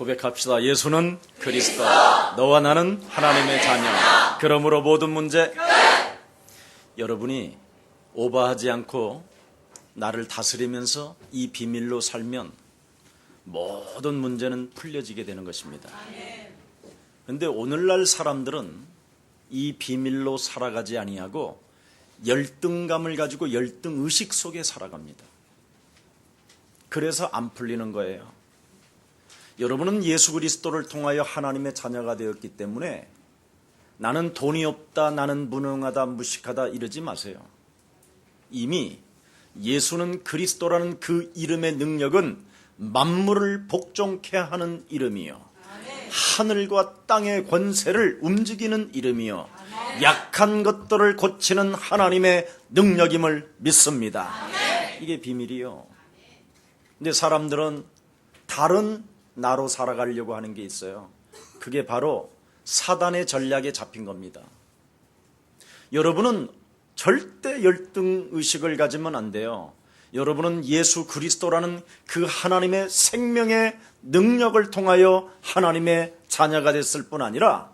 고백합시다. 예수는 그리스도, 너와 나는 하나님의 자녀. 그러므로 모든 문제, 여러분이 오버하지 않고 나를 다스리면서 이 비밀로 살면 모든 문제는 풀려지게 되는 것입니다. 그런데 오늘날 사람들은 이 비밀로 살아가지 아니하고 열등감을 가지고 열등의식 속에 살아갑니다. 그래서 안 풀리는 거예요. 여러분은 예수 그리스도를 통하여 하나님의 자녀가 되었기 때문에 나는 돈이 없다, 나는 무능하다, 무식하다 이러지 마세요. 이미 예수는 그리스도라는 그 이름의 능력은 만물을 복종케 하는 이름이요, 하늘과 땅의 권세를 움직이는 이름이요, 약한 것들을 고치는 하나님의 능력임을 믿습니다. 이게 비밀이요. 근데 사람들은 다른 나로 살아가려고 하는 게 있어요. 그게 바로 사단의 전략에 잡힌 겁니다. 여러분은 절대 열등의식을 가지면 안 돼요. 여러분은 예수 그리스도라는 그 하나님의 생명의 능력을 통하여 하나님의 자녀가 됐을 뿐 아니라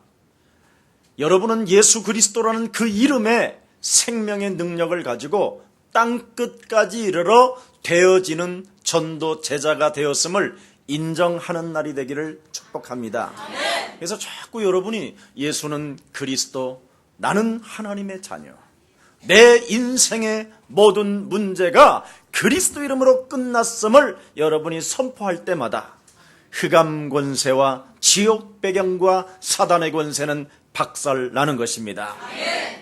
여러분은 예수 그리스도라는 그 이름의 생명의 능력을 가지고 땅끝까지 이르러 되어지는 전도 제자가 되었음을 인정하는 날이 되기를 축복합니다. 그래서 자꾸 여러분이 예수는 그리스도, 나는 하나님의 자녀, 내 인생의 모든 문제가 그리스도 이름으로 끝났음을 여러분이 선포할 때마다 흑암 권세와 지옥 배경과 사단의 권세는 박살나는 것입니다.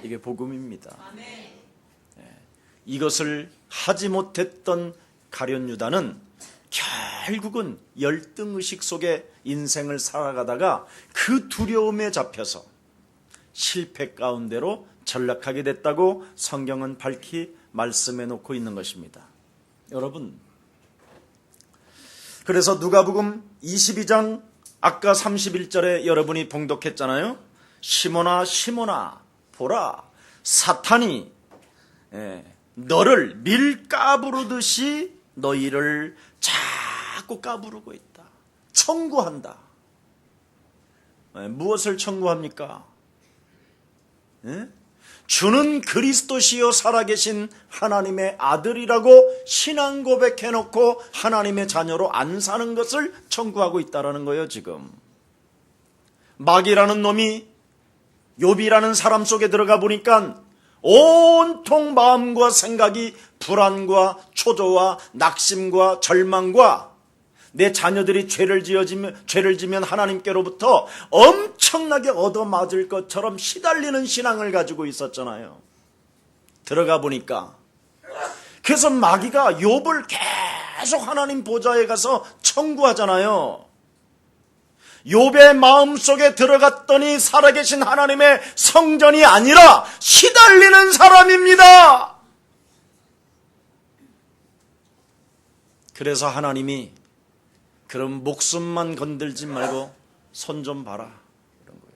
이게 복음입니다. 이것을 하지 못했던 가룟 유다는 결국은 열등의식 속에 인생을 살아가다가 그 두려움에 잡혀서 실패 가운데로 전락하게 됐다고 성경은 밝히 말씀해 놓고 있는 것입니다. 여러분, 그래서 누가복음 22장 아까 31절에 여러분이 봉독했잖아요. 시몬아 시몬아 보라, 사탄이 너를 밀가부르듯이 너희를 자꾸 까부르고 있다. 청구한다. 무엇을 청구합니까? 주는 그리스도시요 살아계신 하나님의 아들이라고 신앙 고백해놓고 하나님의 자녀로 안 사는 것을 청구하고 있다는 거예요. 지금 마귀라는 놈이 욥이라는 사람 속에 들어가 보니까 온통 마음과 생각이 불안과 초조와 낙심과 절망과 내 자녀들이 죄를 지면 하나님께로부터 엄청나게 얻어맞을 것처럼 시달리는 신앙을 가지고 있었잖아요. 들어가 보니까 그래서 마귀가 욥을 계속 하나님 보좌에 가서 청구하잖아요. 욥의 마음속에 들어갔더니 살아계신 하나님의 성전이 아니라 시달리는 사람입니다. 그래서 하나님이 그럼 목숨만 건들지 말고 손 좀 봐라 이런 거예요.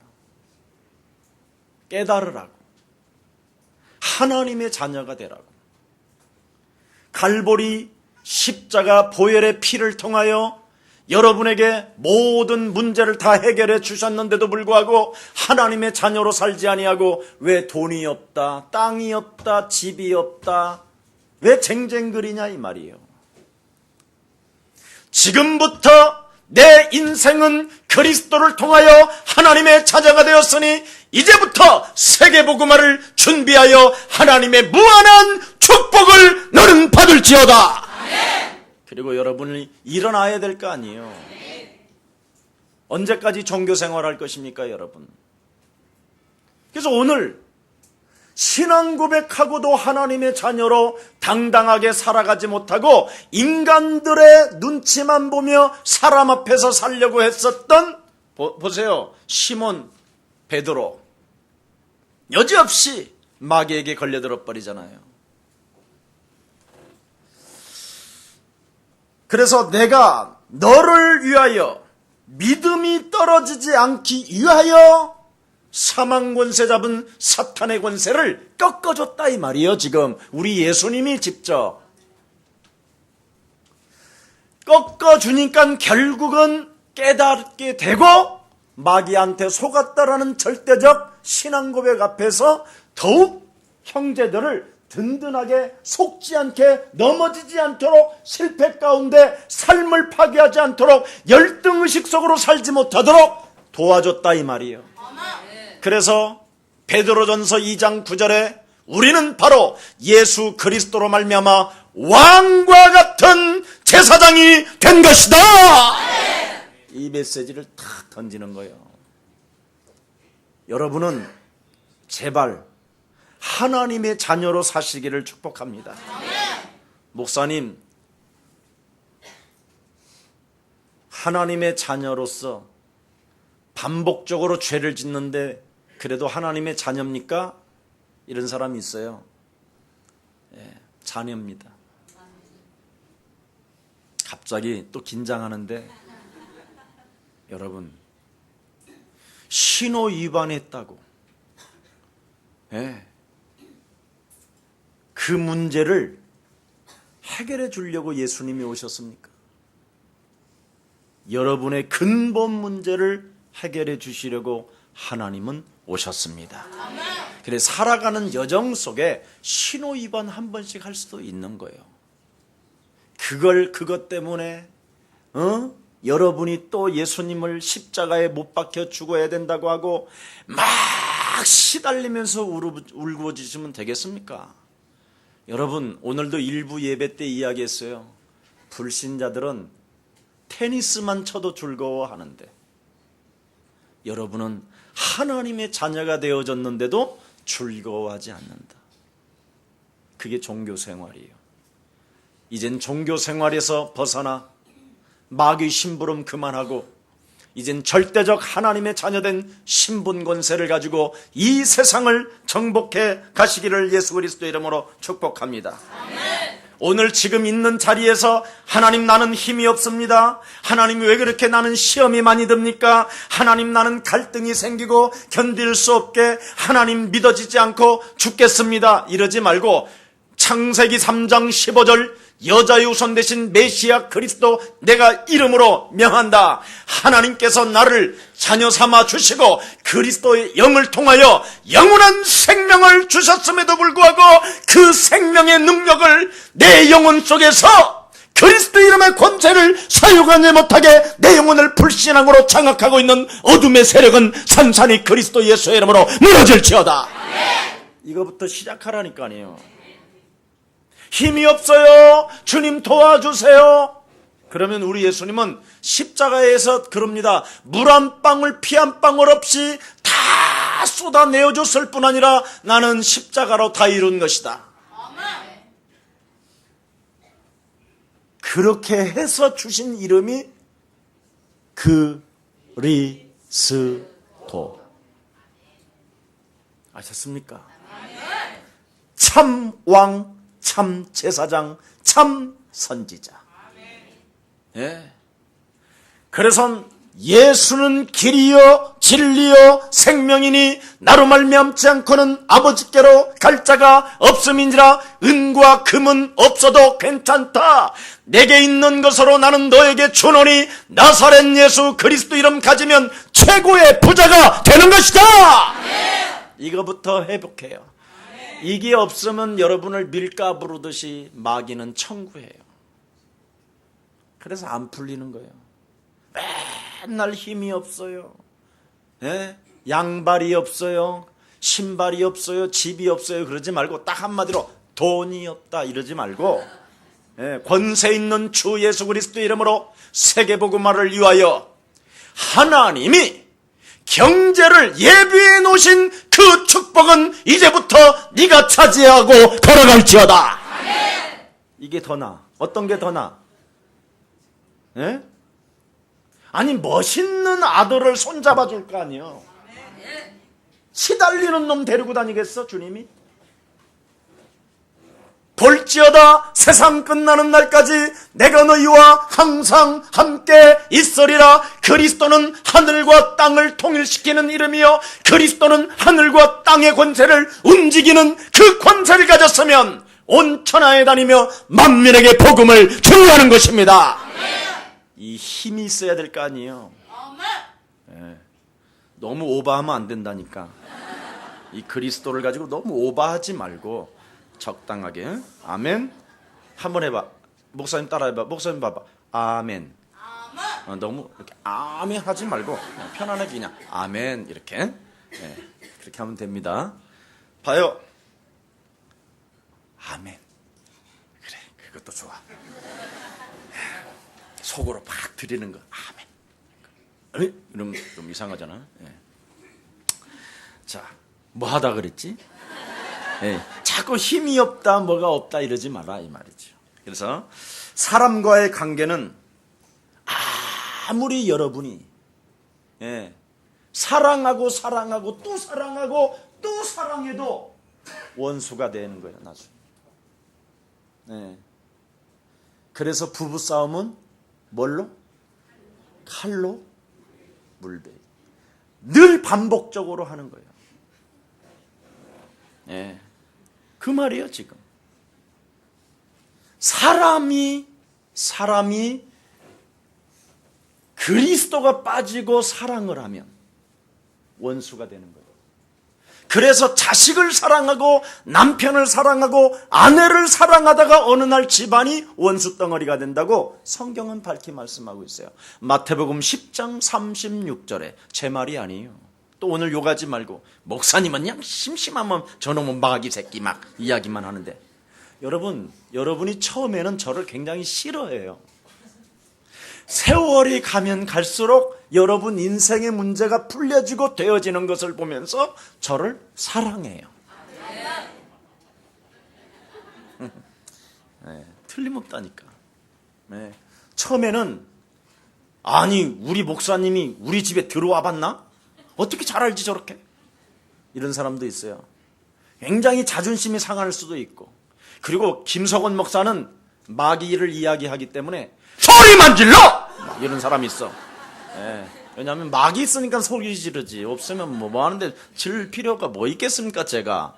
깨달으라고, 하나님의 자녀가 되라고. 갈보리 십자가 보혈의 피를 통하여 여러분에게 모든 문제를 다 해결해 주셨는데도 불구하고 하나님의 자녀로 살지 아니하고 왜 돈이 없다, 땅이 없다, 집이 없다, 왜 쟁쟁거리냐 이 말이에요. 지금부터 내 인생은 그리스도를 통하여 하나님의 자녀가 되었으니 이제부터 세계복음화를 준비하여 하나님의 무한한 축복을 너는 받을지어다. 그리고 여러분이 일어나야 될 거 아니에요. 언제까지 종교생활할 것입니까, 여러분? 그래서 오늘 신앙 고백하고도 하나님의 자녀로 당당하게 살아가지 못하고 인간들의 눈치만 보며 사람 앞에서 살려고 했었던, 보세요, 시몬 베드로 여지없이 마귀에게 걸려들어 버리잖아요. 그래서 내가 너를 위하여 믿음이 떨어지지 않기 위하여 사망 권세 잡은 사탄의 권세를 꺾어줬다 이 말이에요. 지금 우리 예수님이 직접 꺾어주니까 결국은 깨닫게 되고 마귀한테 속았다라는 절대적 신앙 고백 앞에서 더욱 형제들을 든든하게 속지 않게 넘어지지 않도록 실패 가운데 삶을 파괴하지 않도록 열등의식 속으로 살지 못하도록 도와줬다 이 말이에요. 그래서 베드로전서 2장 9절에 우리는 바로 예수 그리스도로 말미암아 왕과 같은 제사장이 된 것이다. 이 메시지를 탁 던지는 거예요. 여러분은 제발 하나님의 자녀로 사시기를 축복합니다. 목사님, 하나님의 자녀로서 반복적으로 죄를 짓는데 그래도 하나님의 자녀입니까? 이런 사람이 있어요. 자녀입니다. 갑자기 또 긴장하는데 여러분, 신호 위반했다고 그 문제를 해결해 주려고 예수님이 오셨습니까? 여러분의 근본 문제를 해결해 주시려고 하나님은 오셨습니다. 그래서 살아가는 여정 속에 신호 위반 한 번씩 할 수도 있는 거예요. 그것 때문에 여러분이 또 예수님을 십자가에 못 박혀 죽어야 된다고 하고 막 시달리면서 울부짖으면 되겠습니까? 여러분, 오늘도 일부 예배 때 이야기했어요. 불신자들은 테니스만 쳐도 즐거워하는데 여러분은 하나님의 자녀가 되어졌는데도 즐거워하지 않는다. 그게 종교 생활이에요. 이젠 종교 생활에서 벗어나 마귀 심부름 그만하고 이젠 절대적 하나님의 자녀된 신분 권세를 가지고 이 세상을 정복해 가시기를 예수 그리스도의 이름으로 축복합니다. 아멘. 오늘 지금 있는 자리에서 하나님, 나는 힘이 없습니다. 하나님, 왜 그렇게 나는 시험이 많이 듭니까? 하나님, 나는 갈등이 생기고 견딜 수 없게 하나님 믿어지지 않고 죽겠습니다. 이러지 말고 창세기 3장 15절 여자의 우선 되신 메시아 그리스도 내가 이름으로 명한다. 하나님께서 나를 자녀 삼아 주시고 그리스도의 영을 통하여 영원한 생명을 주셨음에도 불구하고 그 생명의 능력을 내 영혼 속에서 그리스도 이름의 권세를 사용하지 못하게 내 영혼을 불신앙으로 장악하고 있는 어둠의 세력은 산산이 그리스도 예수의 이름으로 무너질지어다. 이거부터 시작하라니까요. 힘이 없어요. 주님 도와주세요. 그러면 우리 예수님은 십자가에서 그럽니다. 물 한 방울 피 한 방울 없이 다 쏟아내어줬을 뿐 아니라 나는 십자가로 다 이룬 것이다. 그렇게 해서 주신 이름이 그리스도. 아셨습니까? 참 왕, 참 제사장, 참 선지자. 그래서 예수는 길이요 진리요 생명이니 나로 말미암지 않고는 아버지께로 갈 자가 없음인지라. 은과 금은 없어도 괜찮다. 내게 있는 것으로 나는 너에게 주노니 나사렛 예수 그리스도 이름 가지면 최고의 부자가 되는 것이다. 이거부터 회복해요. 이게 없으면 여러분을 밀가 부르듯이 마귀는 청구해요. 그래서 안 풀리는 거예요. 맨날 힘이 없어요. 양발이 없어요. 신발이 없어요. 집이 없어요. 그러지 말고 딱 한마디로 돈이 없다 이러지 말고 권세 있는 주 예수 그리스도 이름으로 세계복음화를 위하여 하나님이 경제를 예비해 놓으신 그 축복은 이제부터 네가 차지하고 걸어갈지어다. 이게 더 나아. 어떤 게 더 나아? 아니 멋있는 아들을 손잡아 줄 거 아니에요. 시달리는 놈 데리고 다니겠어 주님이? 볼지어다 세상 끝나는 날까지 내가 너희와 항상 함께 있으리라. 그리스도는 하늘과 땅을 통일시키는 이름이요 그리스도는 하늘과 땅의 권세를 움직이는 그 권세를 가졌으면 온 천하에 다니며 만민에게 복음을 전하는 것입니다. 이 힘이 있어야 될 거 아니에요. 예. 너무 오버하면 안 된다니까. 이 그리스도를 가지고 너무 오버하지 말고 적당하게. 아멘. 한번 해봐. 목사님 따라해봐. 목사님 봐봐. 아멘. 너무 이렇게 아멘 하지 말고 그냥 편안하게 그냥 아멘 이렇게. 예. 그렇게 하면 됩니다. 봐요. 아멘. 그래, 그것도 좋아. 속으로 팍 드리는 거. 아멘. 이러면 좀 이상하잖아. 예. 자, 뭐 하다 그랬지? 예. 자꾸 힘이 없다, 뭐가 없다 이러지 마라 이 말이죠. 그래서 사람과의 관계는 아무리 여러분이 사랑하고 사랑하고 또 사랑하고 또 사랑해도 원수가 되는 거예요, 나중에. 그래서 부부 싸움은 뭘로? 칼로 물베. 늘 반복적으로 하는 거예요. 그 말이에요, 지금. 사람이 그리스도가 빠지고 사랑을 하면 원수가 되는 거예요. 그래서 자식을 사랑하고 남편을 사랑하고 아내를 사랑하다가 어느 날 집안이 원수 덩어리가 된다고 성경은 밝히 말씀하고 있어요. 마태복음 10장 36절에 제 말이 아니에요. 또 오늘 욕하지 말고 목사님은 그냥 심심하면 저놈은 마귀 새끼 막 이야기만 하는데 여러분이 처음에는 저를 굉장히 싫어해요. 세월이 가면 갈수록 여러분 인생의 문제가 풀려지고 되어지는 것을 보면서 저를 사랑해요. 틀림없다니까. 처음에는 아니 우리 목사님이 우리 집에 들어와 봤나? 어떻게 잘 알지 저렇게? 이런 사람도 있어요. 굉장히 자존심이 상할 수도 있고, 그리고 김석원 목사는 마귀를 이야기하기 때문에 소리만 질러! 이런 사람이 있어. 왜냐하면 마귀 있으니까 소리 지르지. 없으면 뭐 하는데 질 필요가 뭐 있겠습니까, 제가.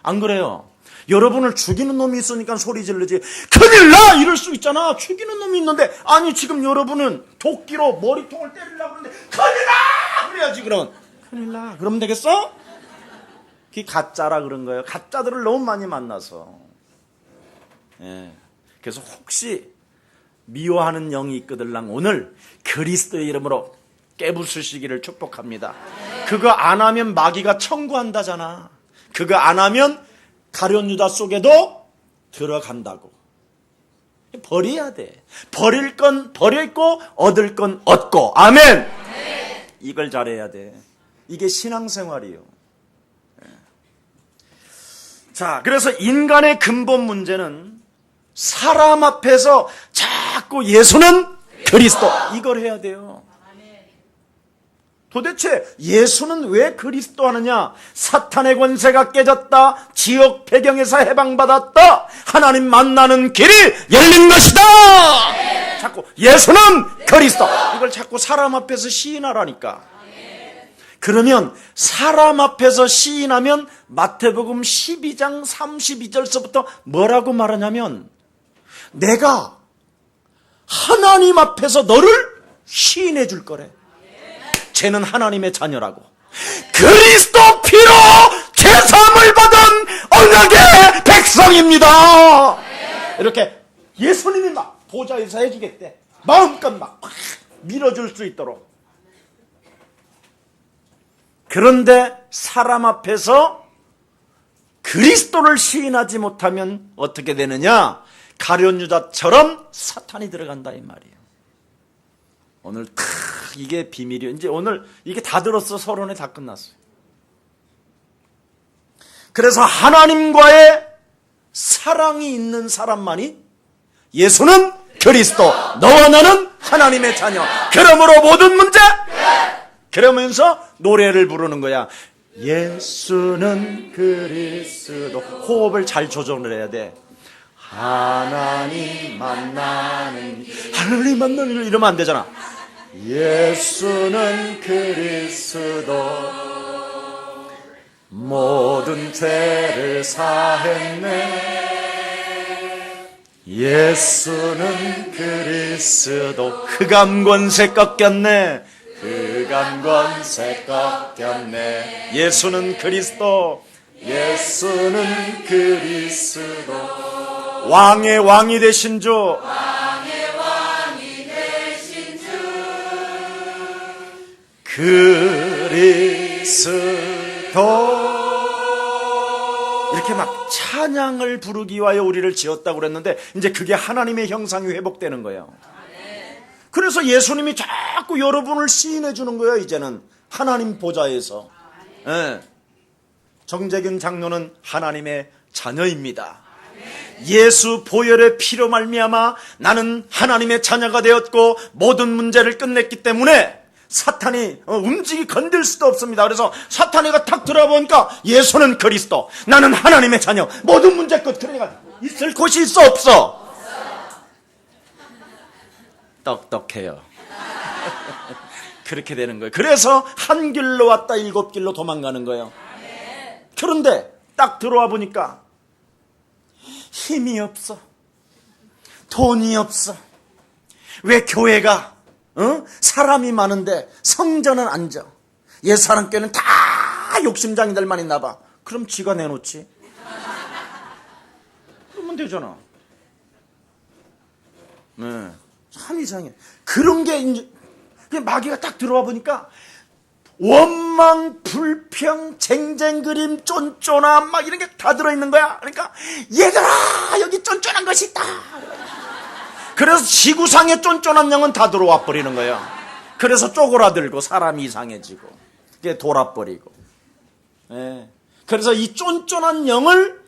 안 그래요? 여러분을 죽이는 놈이 있으니까 소리 지르지. 큰일 나! 이럴 수 있잖아. 죽이는 놈이 있는데, 아니 지금 여러분은 도끼로 머리통을 때리려고 그러는데 큰일 나! 그래야지. 그럼 큰일 나. 그러면 되겠어? 그게 가짜라 그런 거예요. 가짜들을 너무 많이 만나서. 그래서 혹시 미워하는 영이 있거들랑 오늘 그리스도의 이름으로 깨부수시기를 축복합니다. 그거 안 하면 마귀가 청구한다잖아. 그거 안 하면 가룟 유다 속에도 들어간다고. 버려야 돼. 버릴 건 버리고 얻을 건 얻고. 아멘. 이걸 잘해야 돼. 이게 신앙생활이에요. 자, 그래서 인간의 근본 문제는 사람 앞에서 자꾸 예수는 그리스도 이걸 해야 돼요. 도대체 예수는 왜 그리스도 하느냐? 사탄의 권세가 깨졌다. 지역 배경에서 해방받았다. 하나님 만나는 길이 열린 것이다. 자꾸 예수는 그리스도 이걸 자꾸 사람 앞에서 시인하라니까. 그러면 사람 앞에서 시인하면 마태복음 12장 32절서부터 뭐라고 말하냐면 내가 하나님 앞에서 너를 시인해 줄 거래. 쟤는 하나님의 자녀라고. 그리스도 피로 제사함을 받은 언약의 백성입니다. 이렇게 예수님이 막 보좌에서 해주겠대. 마음껏 막 밀어줄 수 있도록. 그런데 사람 앞에서 그리스도를 시인하지 못하면 어떻게 되느냐? 가룟 유다처럼 사탄이 들어간다 이 말이에요. 오늘 이게 비밀이에요. 이제 오늘 이게 다 들었어. 서론에 다 끝났어요. 그래서 하나님과의 사랑이 있는 사람만이 예수는 그리스도, 너와 나는 하나님의 자녀. 그러므로 모든 문제 그러면서 노래를 부르는 거야. 예수는 그리스도. 호흡을 잘 조정을 해야 돼. 하나님 만나는 이러면 안 되잖아. 예수는 그리스도 모든 죄를 사했네. 예수는 그리스도. 흑암 권세 꺾였네. 흑암 권세 꺾였네. 예수는 그리스도. 예수는 그리스도. 왕의 왕이 되신 주. 왕의 왕이 되신 주. 그리스도. 이렇게 막 찬양을 부르기 위하여 우리를 지었다고 그랬는데 이제 그게 하나님의 형상이 회복되는 거예요. 그래서 예수님이 자꾸 여러분을 시인해 주는 거예요. 이제는 하나님 보좌에서. 네. 정재균 장로는 하나님의 자녀입니다. 예수 보혈의 피로 말미암아 나는 하나님의 자녀가 되었고 모든 문제를 끝냈기 때문에 사탄이 건들 수도 없습니다. 그래서 사탄이가 탁 들어보니까 예수는 그리스도, 나는 하나님의 자녀, 모든 문제 끝. 그러니까 있을 곳이 있어 없어? 떡떡해요. 그렇게 되는 거예요. 그래서 한 길로 왔다 일곱 길로 도망가는 거예요. 그런데 딱 들어와 보니까 힘이 없어, 돈이 없어. 왜 교회가 사람이 많은데 성전은 안 져? 옛사람교회는 다 욕심장이들만 있나 봐. 그럼 지가 내놓지. 그러면 되잖아. 네, 참 이상해. 그런 게 이제 마귀가 딱 들어와 보니까 원망, 불평, 쟁쟁그림, 쫀쫀함 막 이런 게 다 들어있는 거야. 그러니까 얘들아 여기 쫀쫀한 것이 있다. 그래서 지구상에 쫀쫀한 영은 다 들어와 버리는 거예요. 그래서 쪼그라들고 사람이 이상해지고 그게 돌아버리고. 예. 그래서 이 쫀쫀한 영을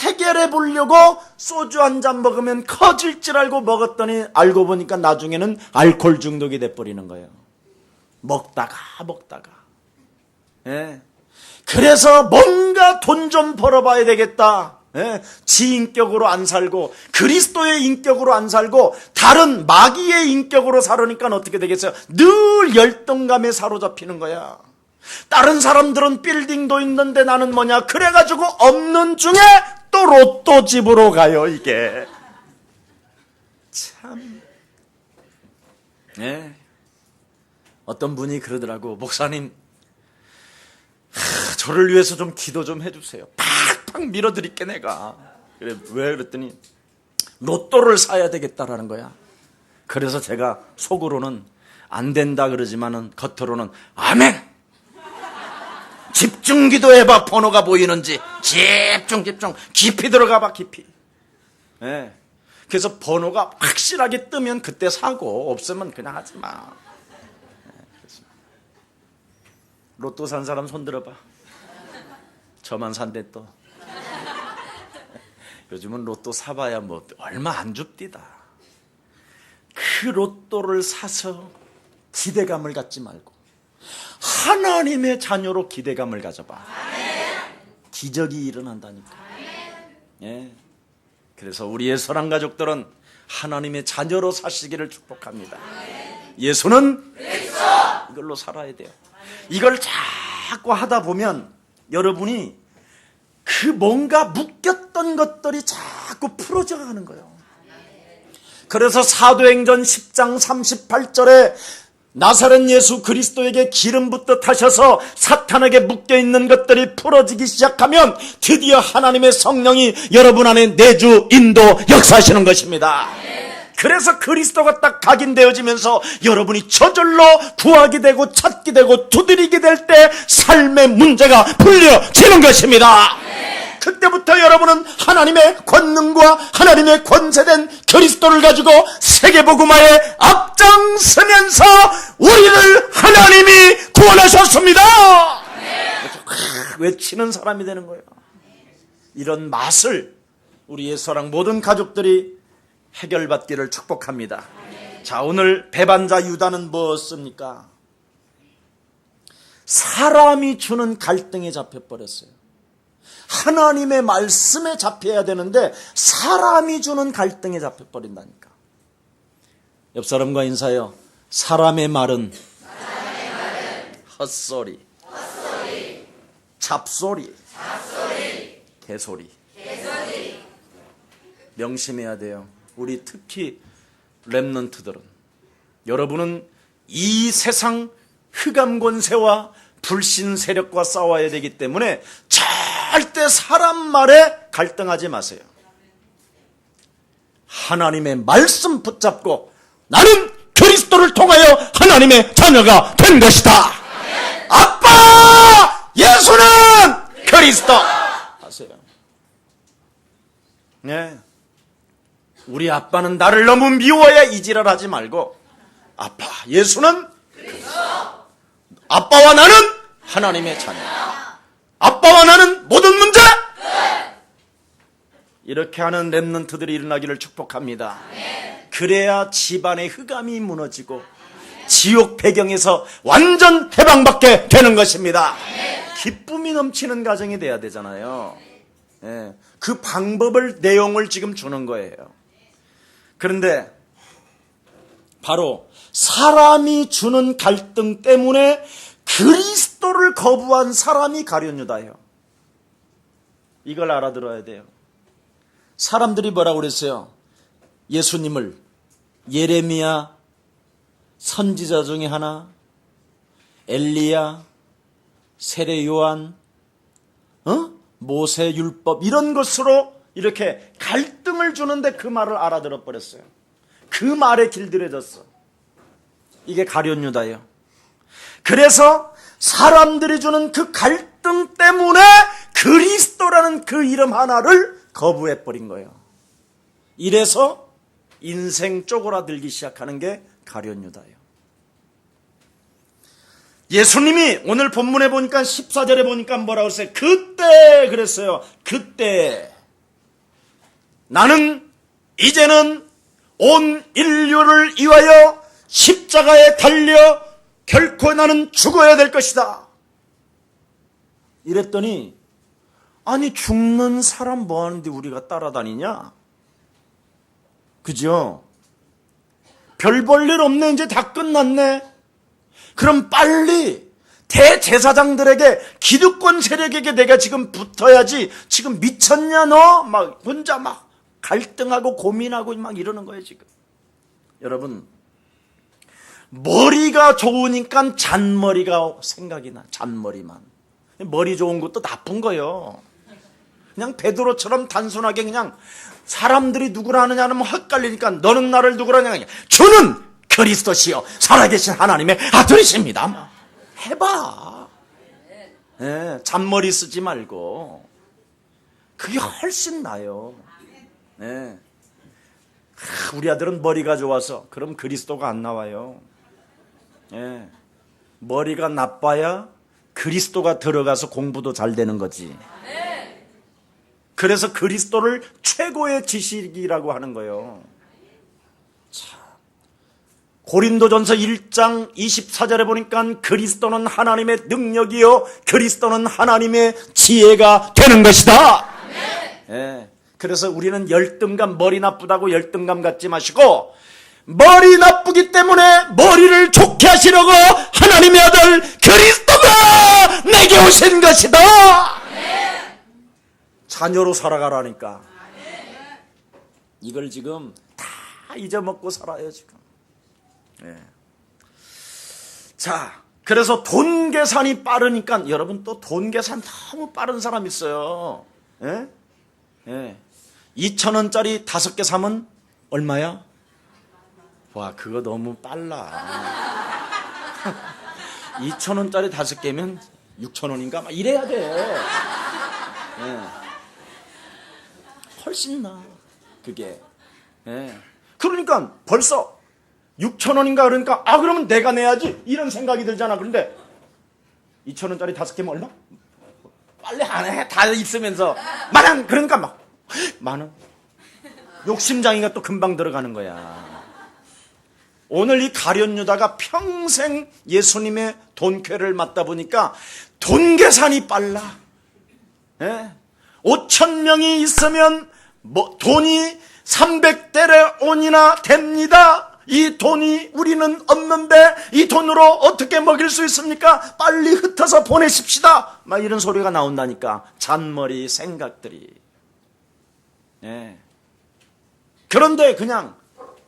해결해 보려고 소주 한 잔 먹으면 커질 줄 알고 먹었더니 알고 보니까 나중에는 알코올 중독이 돼버리는 거예요. 먹다가. 예. 그래서 뭔가 돈 좀 벌어봐야 되겠다. 예. 지 인격으로 안 살고 그리스도의 인격으로 안 살고 다른 마귀의 인격으로 살으니까 어떻게 되겠어요? 늘 열등감에 사로잡히는 거야. 다른 사람들은 빌딩도 있는데 나는 뭐냐? 그래가지고 없는 중에 또 로또 집으로 가요. 이게 참. 예. 어떤 분이 그러더라고. 목사님, 저를 위해서 좀 기도 좀 해주세요. 팍팍 밀어드릴게 내가. 그래, 왜? 그랬더니 로또를 사야 되겠다라는 거야. 그래서 제가 속으로는 안 된다 그러지만은 겉으로는 아멘. 집중 기도해봐. 번호가 보이는지. 집중 깊이 들어가봐. 깊이. 예. 그래서 번호가 확실하게 뜨면 그때 사고 없으면 그냥 하지 마. 로또 산 사람 손 들어봐. 저만 산대 또. 요즘은 로또 사봐야 뭐 얼마 안 줍디다. 그 로또를 사서 기대감을 갖지 말고 하나님의 자녀로 기대감을 가져봐. 기적이 일어난다니까. 예. 그래서 우리의 선한 가족들은 하나님의 자녀로 사시기를 축복합니다. 예수는 이걸로 살아야 돼요. 이걸 자꾸 하다 보면 여러분이 그 뭔가 묶였던 것들이 자꾸 풀어져 가는 거예요. 그래서 사도행전 10장 38절에 나사렛 예수 그리스도에게 기름 붓듯 하셔서 사탄에게 묶여있는 것들이 풀어지기 시작하면 드디어 하나님의 성령이 여러분 안에 내주 인도 역사하시는 것입니다. 그래서 그리스도가 딱 각인되어지면서 여러분이 저절로 구하게 되고 찾게 되고 두드리게 될 때 삶의 문제가 풀려지는 것입니다. 그때부터 여러분은 하나님의 권능과 하나님의 권세된 그리스도를 가지고 세계복음화에 앞장서면서 우리를 하나님이 구원하셨습니다. 외치는 사람이 되는 거예요. 이런 맛을 우리의 사랑 모든 가족들이 해결받기를 축복합니다. 자, 오늘 배반자 유다는 무엇입니까? 사람이 주는 갈등에 잡혀버렸어요. 하나님의 말씀에 잡혀야 되는데 사람이 주는 갈등에 잡혀버린다니까. 옆 사람과 인사해요. 사람의 말은 헛소리, 잡소리, 개소리. 명심해야 돼요. 우리 특히 렘넌트들은, 여러분은 이 세상 흑암 권세와 불신 세력과 싸워야 되기 때문에 절대 사람 말에 갈등하지 마세요. 하나님의 말씀 붙잡고 나는 그리스도를 통하여 하나님의 자녀가 된 것이다. 아빠! 예수는 그리스도! 하세요. 네. 우리 아빠는 나를 너무 미워해 이지랄하지 말고, 아빠, 예수는 그리스도. 아빠와 나는 하나님의 자녀. 아빠와 나는 모든 문제! 이렇게 하는 렘넌트들이 일어나기를 축복합니다. 그래야 집안의 흑암이 무너지고 지옥 배경에서 완전 해방받게 되는 것입니다. 기쁨이 넘치는 가정이 돼야 되잖아요. 그 방법을, 내용을 지금 주는 거예요. 그런데 바로 사람이 주는 갈등 때문에 그리스도를 거부한 사람이 가룟 유다예요. 이걸 알아들어야 돼요. 사람들이 뭐라고 그랬어요? 예수님을 예레미야 선지자 중에 하나, 엘리야, 세례 요한, 모세 율법 이런 것으로 이렇게 갈등을 주는데 그 말을 알아들어 버렸어요. 그 말에 길들여졌어. 이게 가룟 유다예요. 그래서 사람들이 주는 그 갈등 때문에 그리스도라는 그 이름 하나를 거부해버린 거예요. 이래서 인생 쪼그라들기 시작하는 게 가룟 유다예요. 예수님이 오늘 본문에 보니까 14절에 보니까 뭐라고 했어요? 그때 그랬어요. 그때 나는 이제는 온 인류를 위하여 십자가에 달려 결코 나는 죽어야 될 것이다. 이랬더니, 아니 죽는 사람 뭐하는데 우리가 따라다니냐? 그죠? 별 볼 일 없네. 이제 다 끝났네. 그럼 빨리 대제사장들에게, 기득권 세력에게 내가 지금 붙어야지. 지금 미쳤냐 너? 막 혼자 막 갈등하고 고민하고 막 이러는 거예요 지금. 여러분, 머리가 좋으니까 잔머리가 생각이 나. 잔머리만. 머리 좋은 것도 나쁜 거예요. 그냥 베드로처럼 단순하게 그냥 사람들이 누구라 하느냐는 헷갈리니까 너는 나를 누구라 하냐. 주는 그리스도시요 살아계신 하나님의 아들이십니다. 해봐. 네, 잔머리 쓰지 말고. 그게 훨씬 나아요. 네. 우리 아들은 머리가 좋아서. 그럼 그리스도가 안 나와요. 네. 머리가 나빠야 그리스도가 들어가서 공부도 잘 되는 거지. 그래서 그리스도를 최고의 지식이라고 하는 거예요. 자, 고린도전서 1장 24절에 보니까 그리스도는 하나님의 능력이요 그리스도는 하나님의 지혜가 되는 것이다. 예, 그래서 우리는 열등감, 머리 나쁘다고 열등감 갖지 마시고, 머리 나쁘기 때문에 머리를 좋게 하시려고 하나님의 아들 그리스도가 내게 오신 것이다. 자녀로 살아가라니까. 이걸 지금 다 잊어먹고 살아요 지금. 네. 자, 그래서 돈 계산이 빠르니까, 여러분 또 돈 계산 너무 빠른 사람 있어요. 예? 예. 2,000원짜리 5개 사면 얼마야? 와, 그거 너무 빨라. 2,000원짜리 5개면 6,000원인가? 막 이래야 돼. 예. 훨씬 나, 그게. 예. 그러니까 벌써 6,000원인가 그러니까, 아, 그러면 내가 내야지. 이런 생각이 들잖아. 그런데 2,000원짜리 5개면 얼마? 빨리 안 해. 다 있으면서. 마냥, 그러니까 막, 만원. 욕심장이가 또 금방 들어가는 거야. 오늘 이 가룟 유다가 평생 예수님의 돈쾌를 맞다 보니까 돈 계산이 빨라. 예? 5,000명이 있으면 돈이 300데레온이나 됩니다. 이 돈이 우리는 없는데 이 돈으로 어떻게 먹일 수 있습니까? 빨리 흩어서 보내십시다. 막 이런 소리가 나온다니까. 잔머리 생각들이. 예. 그런데 그냥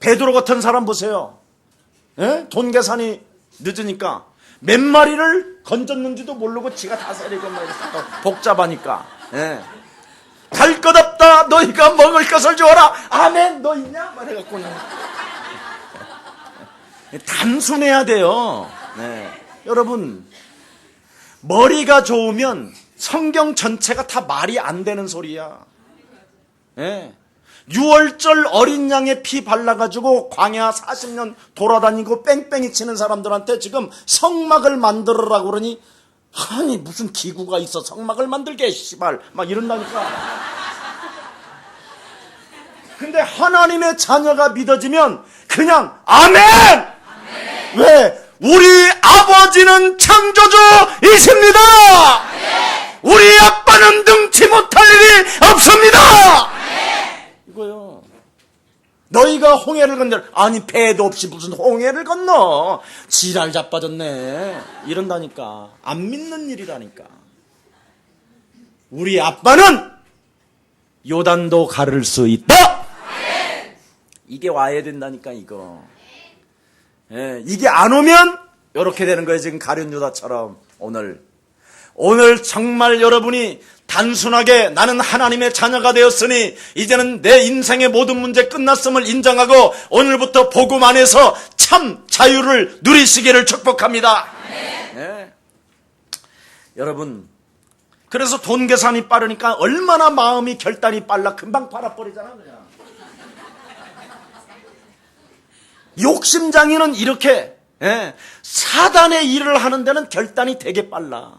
베드로 같은 사람 보세요. 예? 돈 계산이 늦으니까 몇 마리를 건졌는지도 모르고 지가 다스리고 막 이렇게 복잡하니까. 예. 갈 것 없다. 너희가 먹을 것을 주어라. 아멘. 너 있냐? 막 해갖고 단순해야 돼요. 네. 여러분, 머리가 좋으면 성경 전체가 다 말이 안 되는 소리야. 네. 6월절 어린 양의 피 발라가지고 광야 40년 돌아다니고 뺑뺑이 치는 사람들한테 지금 성막을 만들으라고 그러니, 아니 무슨 기구가 있어 성막을 만들게 씨발 막 이런다니까. 근데 하나님의 자녀가 믿어지면 그냥 아멘! 왜? 우리 아버지는 창조주이십니다. 우리 아빠는 능치 못할 일이 없습니다. 이거요. 너희가 홍해를 건너, 아니 배도 없이 무슨 홍해를 건너, 지랄 자빠졌네 이런다니까. 안 믿는 일이라니까. 우리 아빠는 요단도 가를 수 있다. 이게 와야 된다니까 이거. 예, 이게 안 오면 이렇게 되는 거예요. 지금 가룟 유다처럼. 오늘 정말 여러분이 단순하게 나는 하나님의 자녀가 되었으니 이제는 내 인생의 모든 문제 끝났음을 인정하고 오늘부터 복음 안에서 참 자유를 누리시기를 축복합니다. 예. 여러분, 그래서 돈 계산이 빠르니까 얼마나 마음이 결단이 빨라. 금방 팔아버리잖아 그냥. 욕심장이는 이렇게, 예, 사단의 일을 하는 데는 결단이 되게 빨라.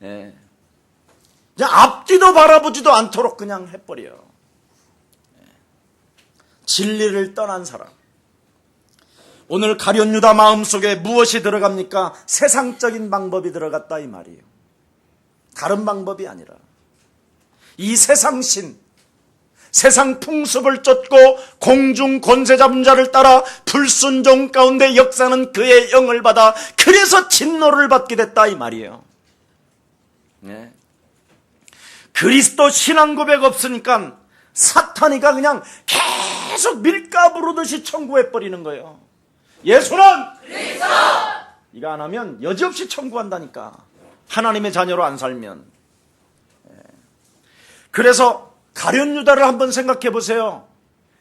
예. 그냥 앞뒤도 바라보지도 않도록 그냥 해버려. 예. 진리를 떠난 사람. 오늘 가룟 유다 마음속에 무엇이 들어갑니까? 세상적인 방법이 들어갔다 이 말이에요. 다른 방법이 아니라 이 세상신, 세상 풍습을 쫓고 공중 권세 잡은 자를 따라 불순종 가운데 역사는 그의 영을 받아 그래서 진노를 받게 됐다 이 말이에요. 네. 그리스도 신앙 고백 없으니까 사탄이가 그냥 계속 밀가 부르듯이 청구해버리는 거예요. 예수는 그리스도! 이거 안 하면 여지없이 청구한다니까. 하나님의 자녀로 안 살면. 그래서 가룟 유다를 한번 생각해 보세요.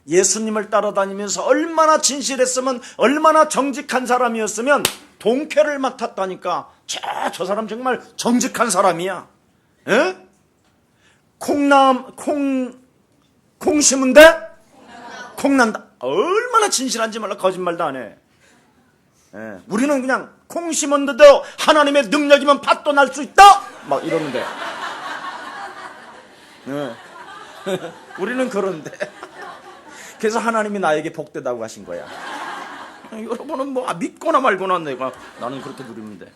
예수님을 따라다니면서 얼마나 진실했으면, 얼마나 정직한 사람이었으면 동쾌를 맡았다니까. 저 사람 정말 정직한 사람이야. 에? 콩 심은데 콩 난다. 얼마나 진실한지 몰라. 거짓말도 안 해. 에. 우리는 그냥 콩 심었는데도 하나님의 능력이면 팥도 날 수 있다 막 이러는데. 에. 우리는 그런데. 그래서 하나님이 나에게 복되다고 하신 거야. 여러분은 뭐 믿거나 말거나 나는 그렇게 누리는데.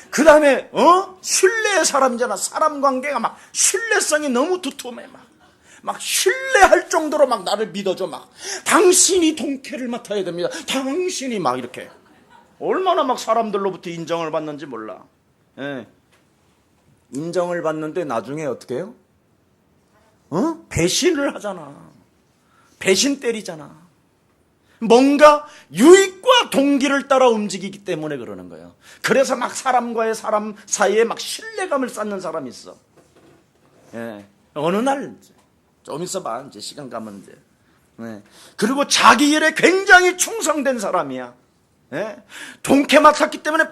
그 다음에 신뢰의 사람이잖아. 사람 관계가 막 신뢰성이 너무 두툼해. 막 신뢰할 정도로 막 나를 믿어줘. 막 당신이 동쾌를 맡아야 됩니다. 당신이 막 이렇게. 얼마나 막 사람들로부터 인정을 받는지 몰라. 예. 인정을 받는데 나중에 어떻게 해요? 배신을 하잖아. 배신 때리잖아. 뭔가 유익과 동기를 따라 움직이기 때문에 그러는 거예요. 그래서 막 사람과의 사람 사이에 막 신뢰감을 쌓는 사람이 있어. 예. 어느 날 좀 있어봐. 이제 시간 가면 이제. 예. 그리고 자기 일에 굉장히 충성된 사람이야. 예. 동캐 맡았기 때문에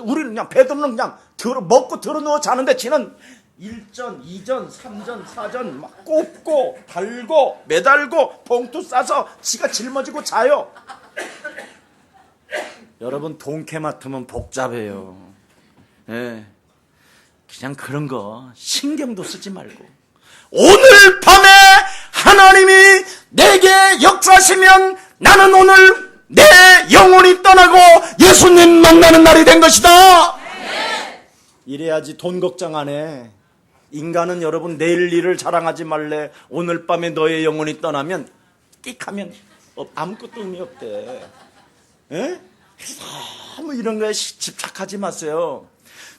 우리는 그냥 베드로는 그냥 먹고 들어누워 자는데 지는 1전, 2전, 3전, 4전 막 꼽고 달고 매달고 봉투 싸서 지가 짊어지고 자요. 여러분 동캐 맡으면 복잡해요. 예. 그냥 그런 거 신경도 쓰지 말고 오늘 밤에 하나님이 내게 역사하시면 나는 오늘 내 영혼이 떠나고 예수님 만나는 날이 된 것이다. 이래야지 돈 걱정 안 해. 인간은 여러분 내일 일을 자랑하지 말래. 오늘 밤에 너의 영혼이 떠나면 끽하면 아무것도 의미 없대. 에? 너무 이런 거에 집착하지 마세요.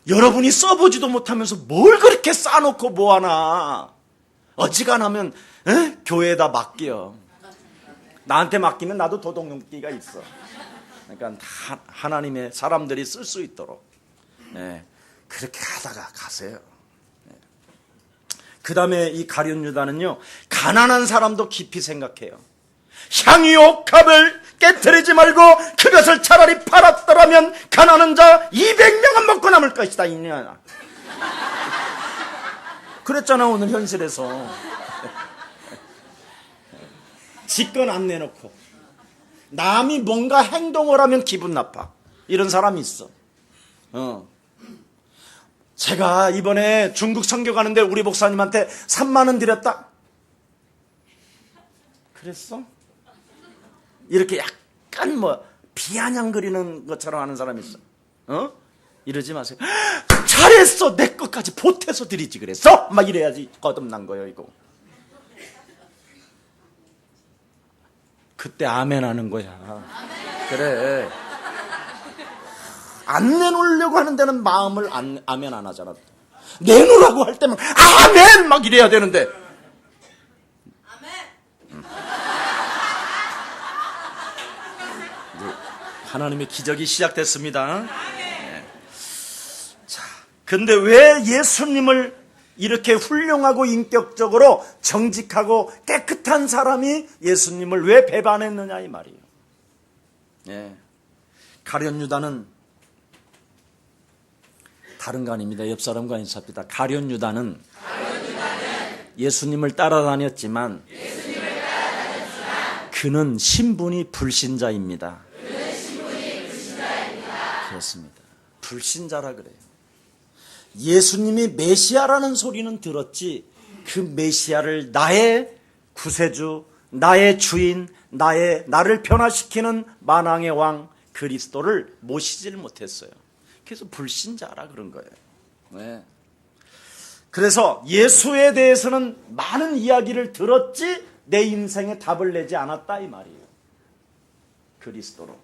여러분이 써보지도 못하면서 뭘 그렇게 쌓아놓고 뭐하나. 어지간하면 교회에다 맡겨. 나한테 맡기면 나도 도덕용기가 있어. 그러니까 하나님의 사람들이 쓸 수 있도록 그렇게 하다가 가세요. 그 다음에 이 가룟 유다는요, 가난한 사람도 깊이 생각해요. 향유 옥합을 깨트리지 말고 그것을 차라리 팔았더라면 가난한 자 200명은 먹고 남을 것이다. 이냐. 그랬잖아 오늘 현실에서. 직권 안 내놓고 남이 뭔가 행동을 하면 기분 나빠. 이런 사람이 있어. 제가 이번에 중국 선교 가는데 우리 목사님한테 3만 원 드렸다. 그랬어? 이렇게 약간 뭐 비아냥거리는 것처럼 하는 사람이 있어. 이러지 마세요. 잘했어, 내 것까지 보태서 드리지 그랬어? 막 이래야지 거듭난 거예요 이거. 그때 아멘 하는 거야. 그래. 안 내놓으려고 하는 데는 마음을 아멘 안 하잖아. 내놓으라고 할 때만 아멘 막 이래야 되는데. 하나님의 기적이 시작됐습니다. 자, 근데 왜 예수님을 이렇게 훌륭하고 인격적으로 정직하고 깨끗한 사람이 예수님을 왜 배반했느냐 이 말이에요. 가룟 유다는 다른 거 아닙니다. 옆 사람과 인사합니다. 가룟 유다는 예수님을 따라다녔지만 그는 신분이 불신자입니다. 그렇습니다. 불신자라 그래요. 예수님이 메시아라는 소리는 들었지 그 메시아를 나의 구세주, 나의 주인, 나를 변화시키는 만왕의 왕 그리스도를 모시질 못했어요. 그래서 불신자라 그런 거예요. 네. 그래서 예수에 대해서는 많은 이야기를 들었지 내 인생에 답을 내지 않았다 이 말이에요. 그리스도로.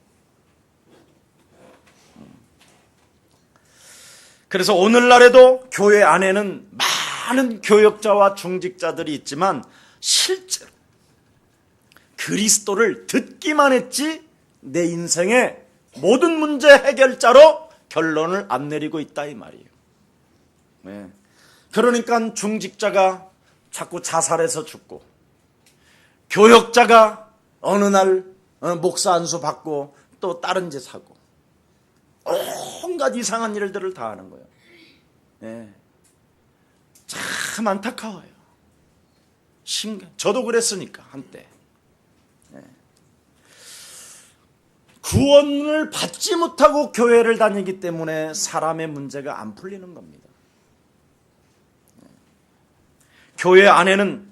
그래서 오늘날에도 교회 안에는 많은 교역자와 중직자들이 있지만 실제로 그리스도를 듣기만 했지 내 인생의 모든 문제 해결자로 결론을 안 내리고 있다 이 말이에요. 네. 그러니까 중직자가 자꾸 자살해서 죽고 교역자가 어느 날 목사 안수 받고 또 다른 짓 하고 온갖 이상한 일들을 다 하는 거예요. 네. 참 안타까워요. 저도 그랬으니까 한때. 네. 구원을 받지 못하고 교회를 다니기 때문에 사람의 문제가 안 풀리는 겁니다. 네. 교회 안에는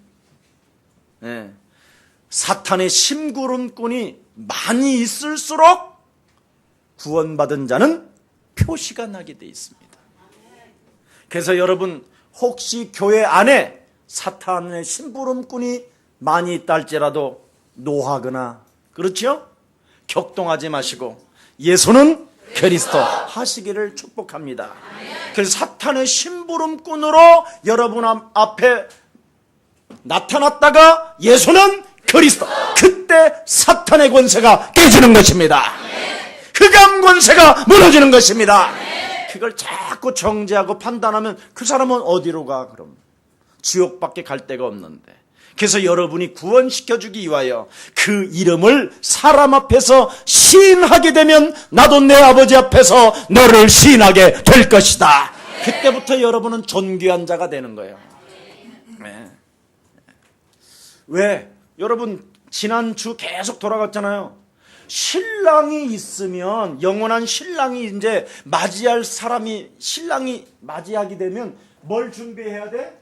사탄의 심부름꾼이 많이 있을수록 구원받은 자는 표시가 나게 돼 있습니다. 그래서 여러분 혹시 교회 안에 사탄의 심부름꾼이 많이 있다 할지라도 노하거나 그렇죠? 격동하지 마시고 예수는 그리스도 하시기를 축복합니다. 그래서 사탄의 심부름꾼으로 여러분 앞에 나타났다가 예수는 그리스도, 그때 사탄의 권세가 깨지는 것입니다. 흑암 권세가 무너지는 것입니다. 그걸 자꾸 정죄하고 판단하면 그 사람은 어디로 가 그럼? 지옥밖에 갈 데가 없는데. 그래서 여러분이 구원시켜주기 위하여 그 이름을 사람 앞에서 시인하게 되면 나도 내 아버지 앞에서 너를 시인하게 될 것이다. 그때부터 여러분은 존귀한 자가 되는 거예요. 네. 왜? 여러분 지난주 계속 돌아갔잖아요. 신랑이 있으면 영원한 신랑이 이제 맞이할 사람이 신랑이 맞이하게 되면 뭘 준비해야 돼?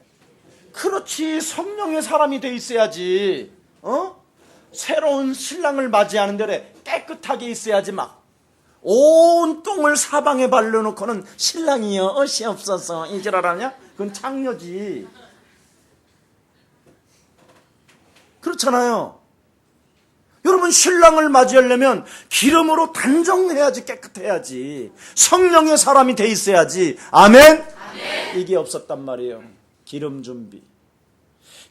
그렇지, 성령의 사람이 돼 있어야지. 새로운 신랑을 맞이하는 데래 깨끗하게 있어야지. 막 온 똥을 사방에 발라놓고는 신랑이여 어시 없어서 이지랄하냐? 그건 창녀지. 그렇잖아요. 여러분 신랑을 맞이하려면 기름으로 단정해야지, 깨끗해야지. 성령의 사람이 돼 있어야지. 아멘? 아멘. 이게 없었단 말이에요. 기름 준비.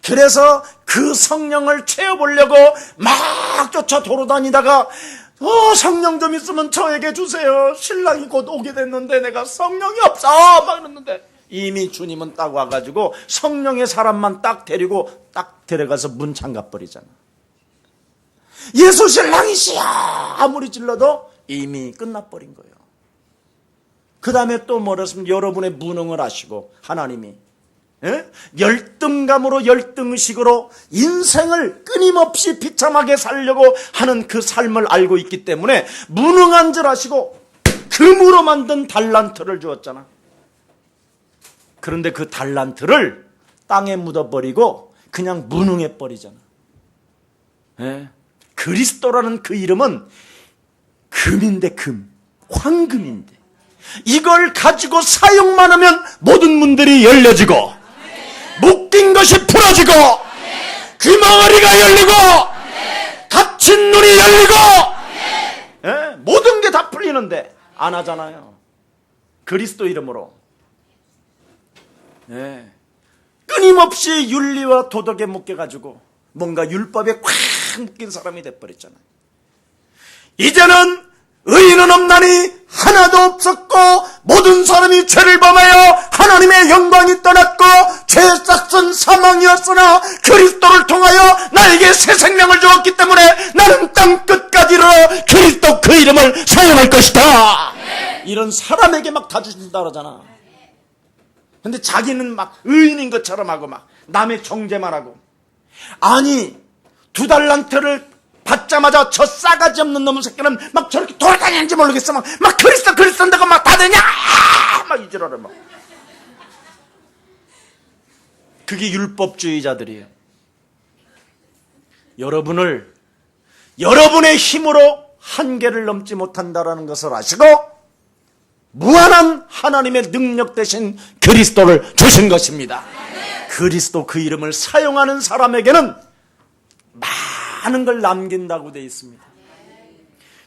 그래서 그 성령을 채워보려고 막 쫓아 돌아다니다가 성령 좀 있으면 저에게 주세요. 신랑이 곧 오게 됐는데 내가 성령이 없어 막 이랬는데 이미 주님은 딱 와가지고 성령의 사람만 딱 데리고 딱 데려가서 문 잠가버리잖아. 예수 신랑이시여 아무리 질러도 이미 끝나버린 거예요. 그 다음에 또 뭐랬으면 여러분의 무능을 아시고 하나님이 열등감으로 열등의식으로 인생을 끊임없이 비참하게 살려고 하는 그 삶을 알고 있기 때문에 무능한 줄 아시고 금으로 만든 달란트를 주었잖아. 그런데 그 달란트를 땅에 묻어버리고 그냥 무능해버리잖아. 그리스도라는 그 이름은 금인데 금, 황금인데 이걸 가지고 사용만 하면 모든 문들이 열려지고 묶인 것이 풀어지고 귀머거리가 열리고 닫힌 눈이 열리고 모든 게 다 풀리는데 안 하잖아요. 그리스도 이름으로 끊임없이 윤리와 도덕에 묶여가지고 뭔가 율법에 꽉 묶인 사람이 돼버렸잖아요. 이제는 의인은 없나니 하나도 없었고 모든 사람이 죄를 범하여 하나님의 영광이 떠났고 죄의 싹은 사망이었으나 그리스도를 통하여 나에게 새 생명을 주었기 때문에 나는 땅 끝까지 이르러 그리스도 그 이름을 사용할 것이다. 이런 사람에게 막 다 주신다 그러잖아. 근데 자기는 막 의인인 것처럼 하고 막 남의 정죄만 하고 아니 2달란트를 받자마자 저 싸가지 없는 놈의 새끼는 막 저렇게 돌아다니는지 모르겠어. 막 그리스도인다고 막 다 되냐? 막 이지랄을 막. 그게 율법주의자들이에요. 여러분을 여러분의 힘으로 한계를 넘지 못한다라는 것을 아시고 무한한 하나님의 능력 대신 그리스도를 주신 것입니다. 그리스도 그 이름을 사용하는 사람에게는 많은 걸 남긴다고 되어 있습니다.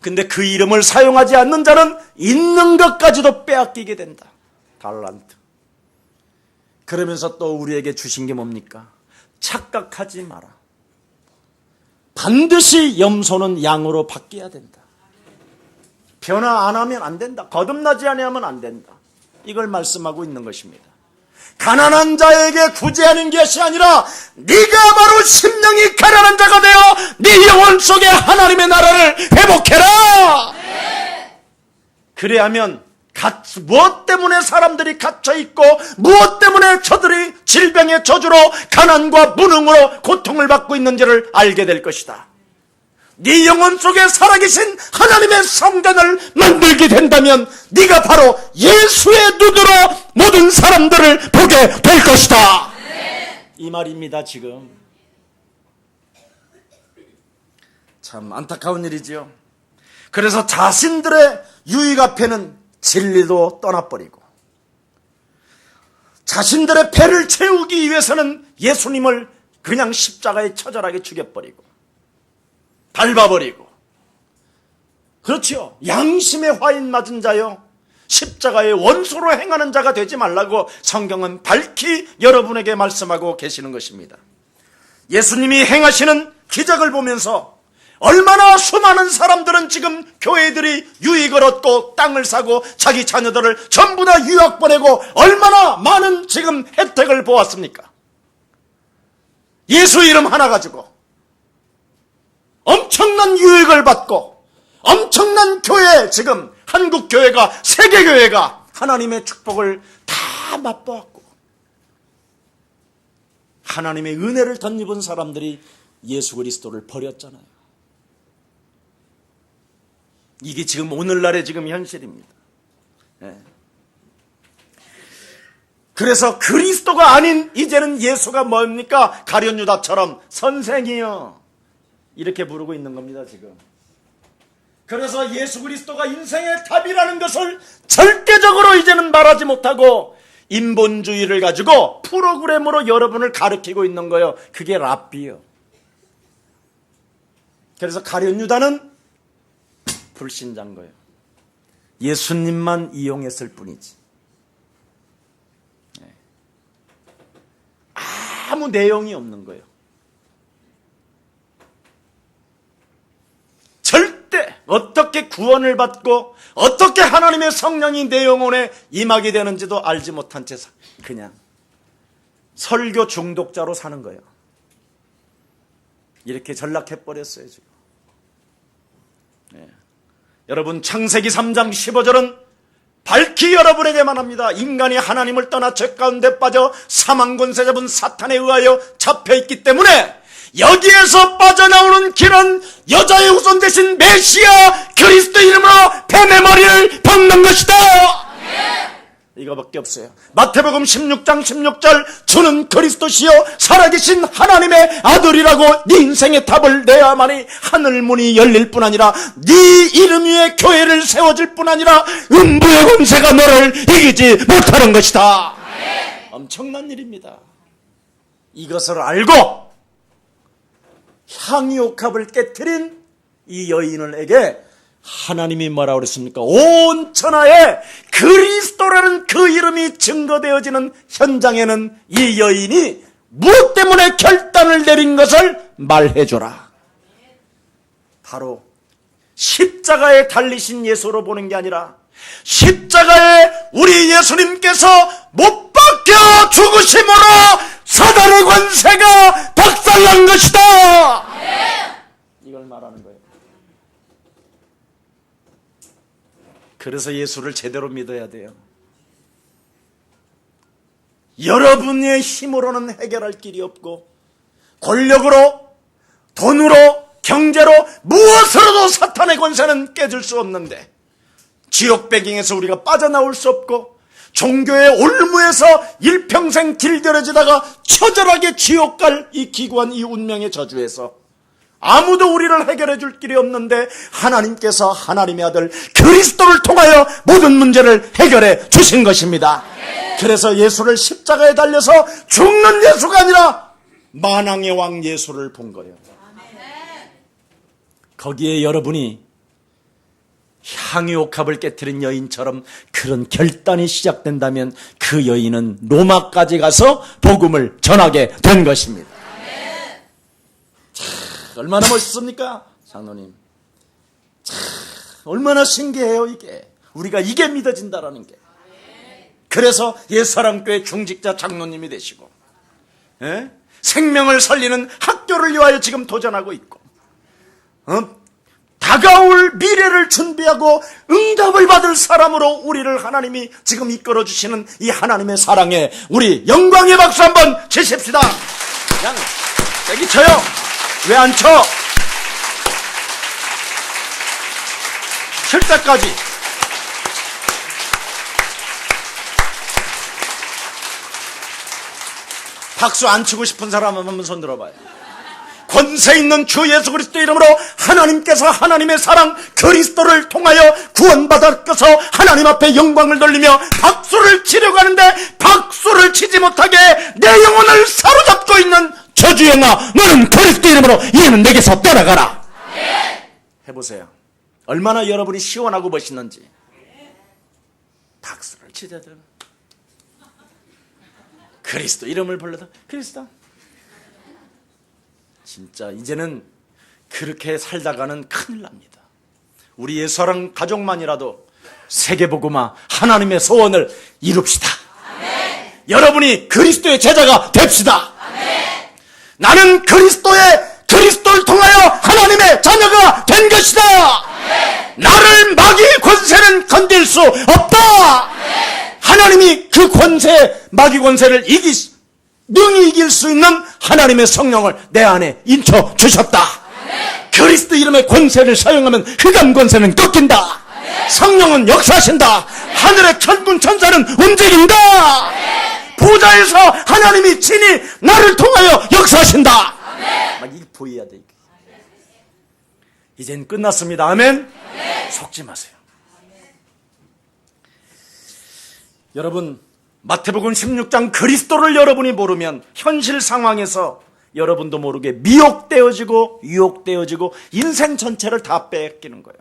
근데 그 이름을 사용하지 않는 자는 있는 것까지도 빼앗기게 된다. 달란트. 그러면서 또 우리에게 주신 게 뭡니까? 착각하지 마라. 반드시 염소는 양으로 바뀌어야 된다. 변화 안 하면 안 된다. 거듭나지 아니하면 안 된다. 이걸 말씀하고 있는 것입니다. 가난한 자에게 구제하는 것이 아니라 네가 바로 심령이 가난한 자가 되어 네 영혼 속에 하나님의 나라를 회복해라. 그래야면 무엇 때문에 사람들이 갇혀있고 무엇 때문에 저들이 질병의 저주로 가난과 무능으로 고통을 받고 있는지를 알게 될 것이다. 네 영혼 속에 살아계신 하나님의 성전을 만들게 된다면 네가 바로 예수의 눈으로 모든 사람들을 보게 될 것이다. 이 말입니다. 지금 참 안타까운 일이지요. 그래서 자신들의 유익 앞에는 진리도 떠나버리고 자신들의 배를 채우기 위해서는 예수님을 그냥 십자가에 처절하게 죽여버리고 밟아버리고, 그렇죠. 양심의 화인 맞은 자요, 십자가의 원수로 행하는 자가 되지 말라고 성경은 밝히 여러분에게 말씀하고 계시는 것입니다. 예수님이 행하시는 기적을 보면서 얼마나 수많은 사람들은 지금 교회들이 유익을 얻고 땅을 사고 자기 자녀들을 전부 다 유학 보내고 얼마나 많은 지금 혜택을 보았습니까? 예수 이름 하나 가지고 엄청난 유익을 받고 엄청난 교회, 지금 한국 교회가, 세계 교회가 하나님의 축복을 다 맛보았고 하나님의 은혜를 덧입은 사람들이 예수 그리스도를 버렸잖아요. 이게 지금 오늘날의 지금 현실입니다. 그래서 그리스도가 아닌 이제는 예수가 뭡니까? 가룟 유다처럼 선생이요 이렇게 부르고 있는 겁니다. 지금. 그래서 예수 그리스도가 인생의 답이라는 것을 절대적으로 이제는 말하지 못하고 인본주의를 가지고 프로그램으로 여러분을 가르치고 있는 거예요. 그게 랍비요. 그래서 가룟 유다는 불신자인 거예요. 예수님만 이용했을 뿐이지. 아무 내용이 없는 거예요. 절대 어떻게 구원을 받고 어떻게 하나님의 성령이 내 영혼에 임하게 되는지도 알지 못한 채 그냥 설교 중독자로 사는 거예요. 이렇게 전락해버렸어요 지금. 네. 여러분, 창세기 3장 15절은 밝히 여러분에게만 합니다. 인간이 하나님을 떠나 죄 가운데 빠져 사망 권세 잡은 사탄에 의하여 잡혀있기 때문에 여기에서 빠져나오는 길은 여자의 후손 대신 메시아 그리스도 이름으로 뱀의 머리를 박는 것이다. 이거밖에 없어요. 마태복음 16장 16절 주는 그리스도시요 살아계신 하나님의 아들이라고 네 인생의 답을 내야만이 하늘 문이 열릴 뿐 아니라 네 이름 위에 교회를 세워질 뿐 아니라 음부의 권세가 너를 이기지 못하는 것이다. 엄청난 일입니다. 이것을 알고 향유옥합을 깨트린 이 여인에게 하나님이 뭐라고 그랬습니까? 온 천하에 그리스도라는 그 이름이 증거되어지는 현장에는 이 여인이 무엇 때문에 결단을 내린 것을 말해줘라. 바로 십자가에 달리신 예수로 보는 게 아니라 십자가에 우리 예수님께서 못 박혀 죽으심으로 사단의 권세가 박살난 것이다. 이걸 말하는 거예요. 그래서 예수를 제대로 믿어야 돼요. 여러분의 힘으로는 해결할 길이 없고 권력으로, 돈으로, 경제로 무엇으로도 사탄의 권세는 깨질 수 없는데 지옥 배경에서 우리가 빠져나올 수 없고 종교의 올무에서 일평생 길들여지다가 처절하게 지옥 갈 이 기구한 이 운명의 저주에서 아무도 우리를 해결해 줄 길이 없는데 하나님께서 하나님의 아들 그리스도를 통하여 모든 문제를 해결해 주신 것입니다. 그래서 예수를 십자가에 달려서 죽는 예수가 아니라 만왕의 왕 예수를 본 거예요. 거기에 여러분이 향유옥합을 깨트린 여인처럼 그런 결단이 시작된다면 그 여인은 로마까지 가서 복음을 전하게 된 것입니다. 얼마나 멋있습니까? 장로님. 참, 얼마나 신기해요, 이게. 우리가 이게 믿어진다라는 게. 그래서 옛사랑교회 중직자 장로님이 되시고, 생명을 살리는 학교를 위하여 지금 도전하고 있고, 다가올 미래를 준비하고 응답을 받을 사람으로 우리를 하나님이 지금 이끌어주시는 이 하나님의 사랑에 우리 영광의 박수 한번 치십시다. 그냥 세게 쳐요. 왜 안 쳐? 칠 때까지. 박수 안 치고 싶은 사람 한번 손 들어봐요. 권세 있는 주 예수 그리스도 이름으로 하나님께서 하나님의 사랑 그리스도를 통하여 구원받아서 하나님 앞에 영광을 돌리며 박수를 치려고 하는데 박수를 치지 못하게 내 영혼을 사로잡고 있는 저주영아, 너는 그리스도 이름으로 이제는 내게서 떠나가라. 해보세요. 얼마나 여러분이 시원하고 멋있는지. 박수를 치자든 그리스도 이름을 불러도 그리스도. 진짜 이제는 그렇게 살다가는 큰일 납니다. 우리 예수랑 가족만이라도 세계복음화 하나님의 소원을 이룹시다. 아멘. 여러분이 그리스도의 제자가 됩시다. 아멘. 나는 그리스도를 통하여 하나님의 자녀가 된 것이다. 아멘. 나를 마귀의 권세는 건들 수 없다. 아멘. 하나님이 그 권세, 마귀 권세를 능히 이길 수 있는 하나님의 성령을 내 안에 인쳐 주셨다. 아멘. 그리스도 이름의 권세를 사용하면 흑암 권세는 꺾인다. 아멘. 성령은 역사하신다. 아멘. 하늘의 천군 천사는 움직인다. 아멘. 보좌에서 하나님이 친히 나를 통하여 역사하신다. 아멘. 막 이게 보여야 돼. 이젠 끝났습니다. 아멘. 아멘. 속지 마세요. 아멘. 여러분, 마태복음 16장 그리스도를 여러분이 모르면 현실 상황에서 여러분도 모르게 미혹되어지고 유혹되어지고 인생 전체를 다 뺏기는 거예요.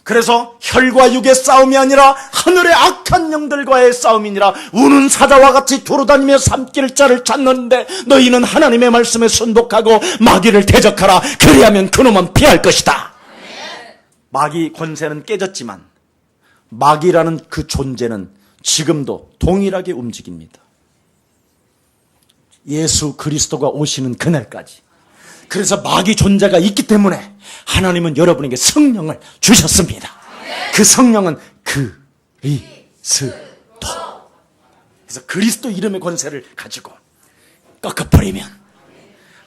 그래서 혈과 육의 싸움이 아니라 하늘의 악한 영들과의 싸움이니라. 우는 사자와 같이 돌아다니며 삼킬 자를 찾는데 너희는 하나님의 말씀에 순독하고 마귀를 대적하라. 그리하면 그놈은 피할 것이다. 마귀 권세는 깨졌지만 마귀라는 그 존재는 지금도 동일하게 움직입니다. 예수 그리스도가 오시는 그날까지. 그래서 마귀 존재가 있기 때문에 하나님은 여러분에게 성령을 주셨습니다. 그 성령은 그리스도. 그래서 그리스도 이름의 권세를 가지고 꺾어버리면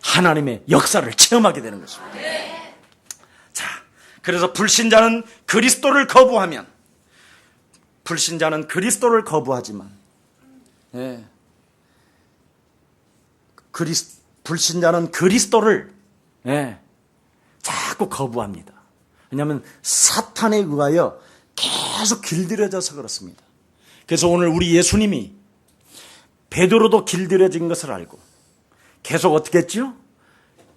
하나님의 역사를 체험하게 되는 것입니다. 자, 그래서 불신자는 그리스도를 거부하지만 불신자는 그리스도를 자꾸 거부합니다. 왜냐하면 사탄에 의하여 계속 길들여져서 그렇습니다. 그래서 오늘 우리 예수님이 베드로도 길들여진 것을 알고 계속 어떻게 했죠?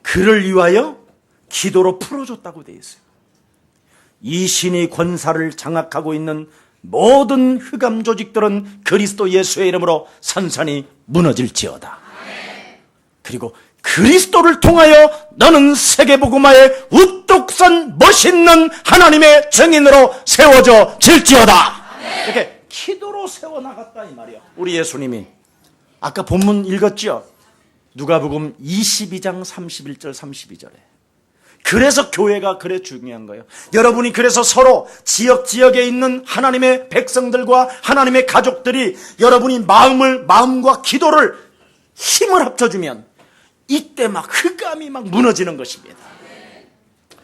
그를 위하여 기도로 풀어줬다고 되어 있어요. 이 신이 권사를 장악하고 있는 모든 흑암 조직들은 그리스도 예수의 이름으로 산산이 무너질지어다. 그리고 그리스도를 통하여 너는 세계복음화의 우뚝 선 멋있는 하나님의 증인으로 세워져 질지어다. 이렇게 기도로 세워나갔다 이 말이에요. 우리 예수님이 아까 본문 읽었죠? 누가복음 22장 31절 32절에. 그래서 교회가 그래 중요한 거예요. 여러분이 그래서 서로 지역에 있는 하나님의 백성들과 하나님의 가족들이 여러분이 마음과 기도를 힘을 합쳐주면 이때 막 흑암이 막 무너지는 것입니다.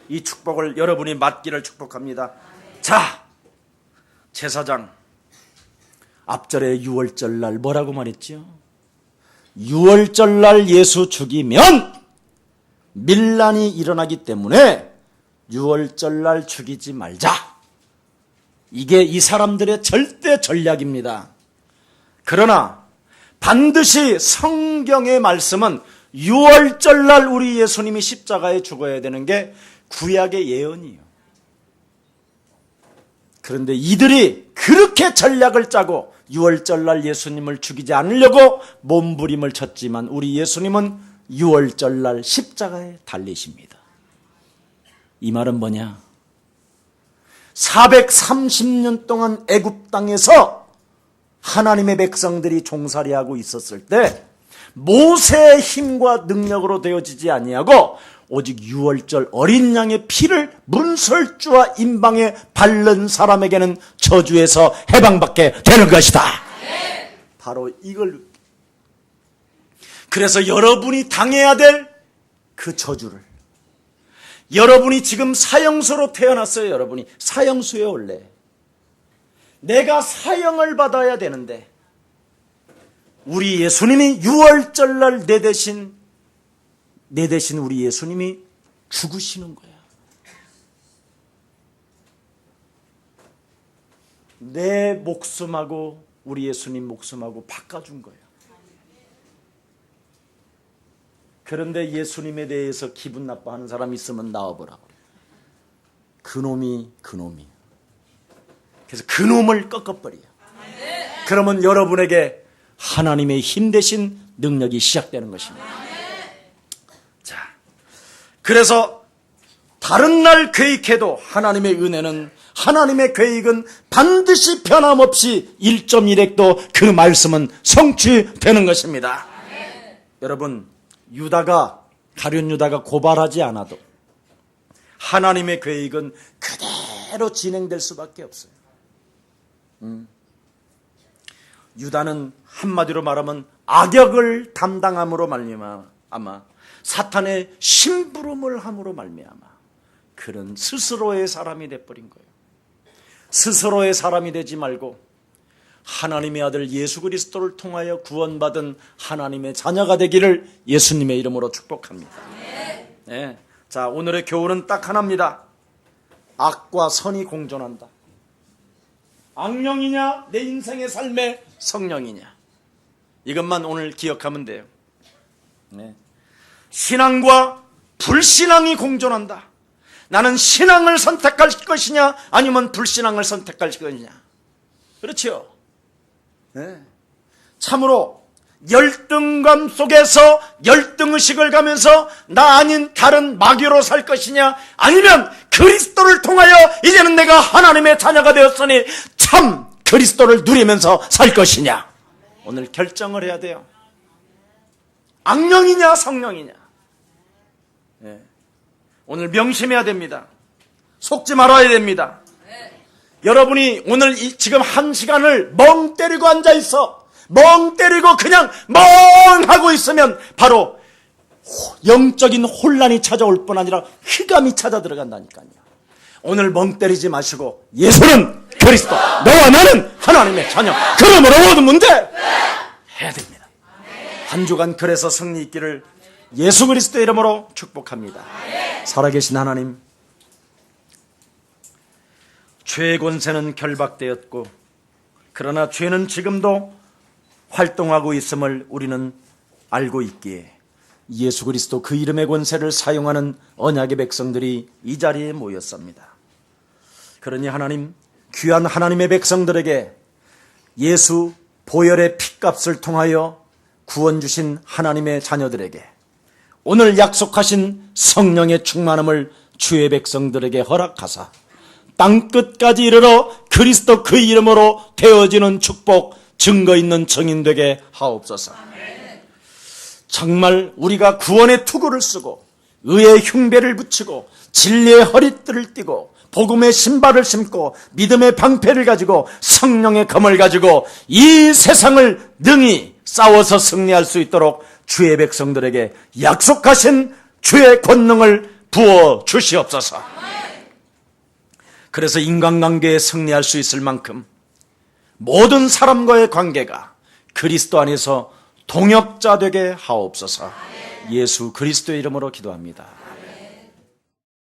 이 축복을 여러분이 맞기를 축복합니다. 자, 제사장 앞절에 유월절날 뭐라고 말했죠? 유월절날 예수 죽이면 밀란이 일어나기 때문에 유월절날 죽이지 말자. 이게 이 사람들의 절대 전략입니다. 그러나 반드시 성경의 말씀은 유월절날 우리 예수님이 십자가에 죽어야 되는 게 구약의 예언이에요. 그런데 이들이 그렇게 전략을 짜고 유월절날 예수님을 죽이지 않으려고 몸부림을 쳤지만 우리 예수님은 유월절날 십자가에 달리십니다. 이 말은 뭐냐? 430년 동안 애굽 땅에서 하나님의 백성들이 종살이하고 있었을 때 모세의 힘과 능력으로 되어지지 아니하고 오직 유월절 어린 양의 피를 문설주와 임방에 바른 사람에게는 저주에서 해방받게 되는 것이다. 바로 이걸. 그래서 여러분이 당해야 될 그 저주를, 여러분이 지금 사형수로 태어났어요. 여러분이 사형수예요. 원래 내가 사형을 받아야 되는데 우리 예수님이 유월절날 내 대신 우리 예수님이 죽으시는 거야. 내 목숨하고 우리 예수님 목숨하고 바꿔준 거야. 그런데 예수님에 대해서 기분 나빠하는 사람 있으면 나와보라고. 그놈이. 그래서 그놈을 꺾어버려. 그러면 여러분에게 하나님의 힘 대신 능력이 시작되는 것입니다. 자, 그래서 다른 날 계획해도 하나님의 은혜는, 하나님의 계획은 반드시 변함없이 1.1핵도 그 말씀은 성취되는 것입니다. 여러분, 가룟 유다가 고발하지 않아도 하나님의 계획은 그대로 진행될 수밖에 없어요. 유다는 한마디로 말하면 악역을 담당함으로 말미암아 사탄의 심부름을 함으로 말미암아 그런 스스로의 사람이 돼버린 거예요. 스스로의 사람이 되지 말고 하나님의 아들 예수 그리스도를 통하여 구원받은 하나님의 자녀가 되기를 예수님의 이름으로 축복합니다. 네. 자, 오늘의 교훈은 딱 하나입니다. 악과 선이 공존한다. 악령이냐 내 인생의 삶의 성령이냐, 이것만 오늘 기억하면 돼요. 네. 신앙과 불신앙이 공존한다. 나는 신앙을 선택할 것이냐 아니면 불신앙을 선택할 것이냐. 그렇죠? 네. 참으로 열등감 속에서 열등의식을 가면서 나 아닌 다른 마귀로 살 것이냐 아니면 그리스도를 통하여 이제는 내가 하나님의 자녀가 되었으니 참 그리스도를 누리면서 살 것이냐. 오늘 결정을 해야 돼요. 악령이냐 성령이냐. 네. 오늘 명심해야 됩니다. 속지 말아야 됩니다. 여러분이 오늘 지금 한 시간을 멍 때리고 앉아 있어. 멍 때리고 그냥 멍하고 있으면 바로 영적인 혼란이 찾아올 뿐 아니라 휘감이 찾아 들어간다니까요. 오늘 멍 때리지 마시고 예수는 그리스도, 너와 나는 하나님의 자녀. 그러므로 모든 문제 해야 됩니다. 한 주간 그래서 승리 있기를 예수 그리스도의 이름으로 축복합니다. 살아계신 하나님, 죄의 권세는 결박되었고 그러나 죄는 지금도 활동하고 있음을 우리는 알고 있기에 예수 그리스도 그 이름의 권세를 사용하는 언약의 백성들이 이 자리에 모였습니다. 그러니 하나님, 귀한 하나님의 백성들에게 예수 보혈의 피값을 통하여 구원 주신 하나님의 자녀들에게 오늘 약속하신 성령의 충만함을 주의 백성들에게 허락하사 땅끝까지 이르러 그리스도 그 이름으로 되어지는 축복, 증거 있는 증인 되게 하옵소서. 정말 우리가 구원의 투구를 쓰고 의의 흉배를 붙이고 진리의 허리띠를 띠고 복음의 신발을 신고 믿음의 방패를 가지고 성령의 검을 가지고 이 세상을 능히 싸워서 승리할 수 있도록 주의 백성들에게 약속하신 주의 권능을 부어 주시옵소서. 그래서 인간관계에 승리할 수 있을 만큼 모든 사람과의 관계가 그리스도 안에서 동역자 되게 하옵소서. 예수 그리스도의 이름으로 기도합니다.